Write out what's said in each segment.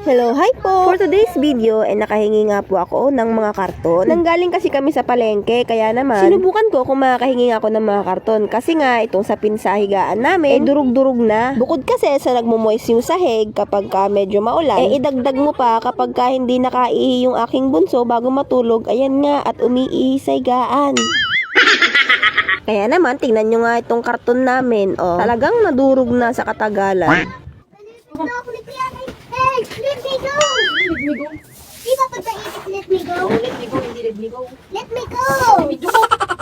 Hello, hi po! For today's video, nakahingi nga po ako ng mga karton. Nanggaling kasi kami sa palengke, kaya naman, sinubukan ko kung makakahingi ako ng mga karton. Kasi nga, itong sapin sa higaan namin, durug-durug na. Bukod kasi sa nagmumoist yung sahig kapag ka medyo maulan, idagdag mo pa kapag ka hindi nakaihi yung aking bunso bago matulog, ayan nga, at umiihi sa higaan. Kaya naman, tingnan nyo nga itong karton namin, oh. Talagang nadurog na sa katagalan. Hey, let me go! Let me go? Di ba pagpainit, let me go? Let me go, hindi let me go. Let me go!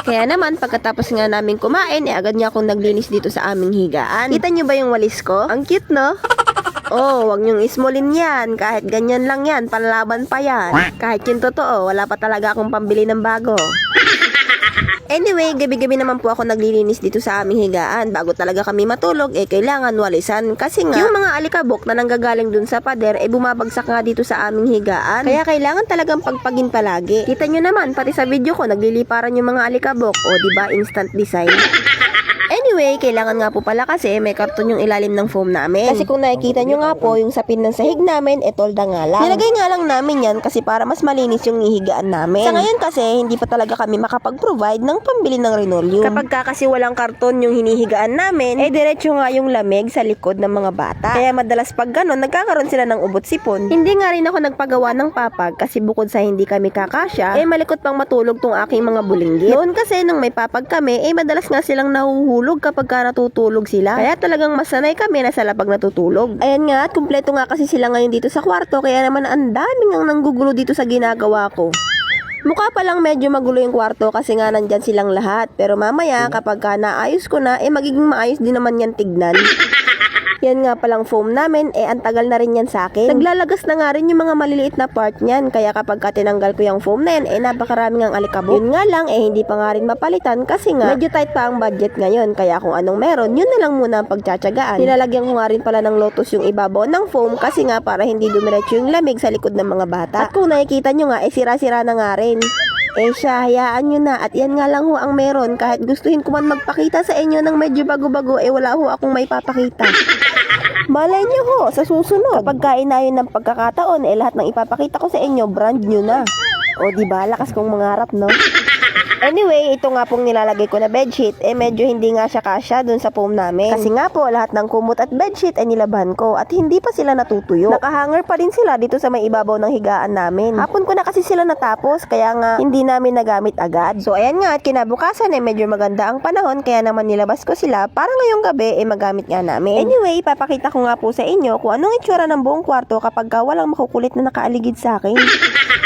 Kaya naman, pagkatapos nga namin kumain, agad niya akong naglinis dito sa aming higaan. Kita nyo ba yung walis ko? Ang cute, no? Oh, wag nyong ismolin yan. Kahit ganyan lang yan, panlaban pa yan. Kahit yung totoo, wala pa talaga akong pambili ng bago. Anyway, gabi-gabi naman po ako naglilinis dito sa aming higaan. Bago talaga kami matulog, kailangan walisan. Kasi nga, yung mga alikabok na nanggagaling dun sa pader, bumabagsak nga dito sa aming higaan. Kaya kailangan talagang pagpagin palagi. Kita nyo naman, pati sa video ko, nagliliparan yung mga alikabok. O, diba, instant design. Anyway, kailangan nga po pala kasi may karton yung ilalim ng foam namin. Kasi kung nakikita nyo nga po, yung sapin ng sahig namin, tolda nga lang. Nilagay nga lang namin yan kasi para mas malinis yung hihigaan namin. Sa ngayon kasi, hindi pa talaga kami makapag-provide ng pambili ng linoleum. Kapag ka kasi walang karton yung hinihigaan namin, diretso nga yung lamig sa likod ng mga bata. Kaya madalas pag ganon, nagkakaroon sila ng ubot sipon. Hindi nga rin ako nagpagawa ng papag kasi bukod sa hindi kami kakasya, malikot pang matulog tong aking mga bulinggit. Noon kasi nung may papag kami, madalas nga silang nahuhulog kapag ka natutulog sila. Kaya talagang masanay kami na sa labag natutulog. Ayan nga, at kumpleto nga kasi sila ngayon dito sa kwarto, kaya naman ang daming ang nanggugulo dito sa ginagawa ko. Mukha pa lang medyo magulo yung kwarto kasi nga nandyan silang lahat. Pero mamaya kapag ka naayos ko na, magiging maayos din naman yan tignan. Yan nga palang foam namin, ang tagal na rin yan sa akin. Naglalagas na nga rin yung mga maliliit na part niyan. Kaya kapag tinanggal ko yung foam na yan, napakaraming ang alikabok. Yun nga lang, hindi pa nga rin mapalitan kasi nga, medyo tight pa ang budget ngayon. Kaya kung anong meron, yun na lang muna ang pagtsatsagaan. Nilalagyan ko nga rin pala ng lotus yung ibabaw ng foam kasi nga para hindi dumiretso yung lamig sa likod ng mga bata. At kung nakikita nyo nga, sira-sira na nga rin. Siya, hayaan nyo na. At yan nga lang ho ang meron. Kahit gustuhin ko man magpakita sa inyo ng medyo bago-bago, wala ho akong may papakita. Malay nyo ho, sa susunod. Kapag kainayon ng pagkakataon, lahat ng ipapakita ko sa inyo, brand new na. O diba, lakas kong mangarap, no? Anyway, ito nga pong nilalagay ko na bedsheet, medyo hindi nga siya kasya dun sa foam namin. Kasi nga po, lahat ng kumot at bedsheet nilabahan ko at hindi pa sila natutuyo. Nakahanger pa rin sila dito sa may ibabaw ng higaan namin. Hapon ko na kasi sila natapos, kaya nga hindi namin nagamit agad. So ayan nga, at kinabukasan medyo maganda ang panahon, kaya naman nilabas ko sila para ngayong gabi magamit nga namin. Anyway, papakita ko nga po sa inyo kung anong itsura ng buong kwarto kapag walang makukulit na nakaaligid sa akin.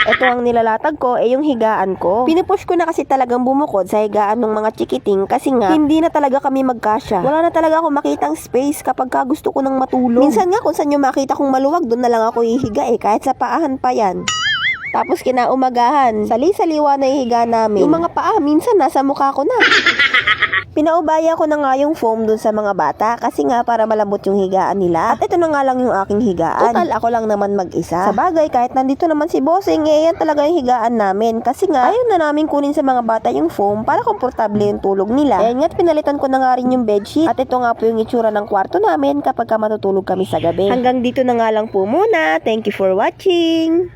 Ito ang nilalatag ko, yung higaan ko. Pinupush ko na kasi talagang bumukod sa higaan ng mga chikiting kasi nga, hindi na talaga kami magkasya. Wala na talaga ako makitang space kapag gusto ko nang matulog. Minsan nga kung saan yung makita kong maluwag, doon na lang ako hihiga kahit sa paahan pa yan. Tapos kinaumagahan, sali-saliwa na hihiga namin. Yung mga paa, minsan nasa mukha ko na. Pinaubaya ko na nga yung foam dun sa mga bata kasi nga para malambot yung higaan nila. At ito na nga lang yung aking higaan. Total, ako lang naman mag-isa. Sa bagay, kahit nandito naman si Bossing, yan talaga yung higaan namin. Kasi nga, ayaw na namin kunin sa mga bata yung foam para komportable yung tulog nila. Ayan nga't pinalitan ko na nga rin yung bedsheet. At ito nga po yung itsura ng kwarto namin kapag matutulog kami sa gabi. Hanggang dito na nga lang po muna. Thank you for watching!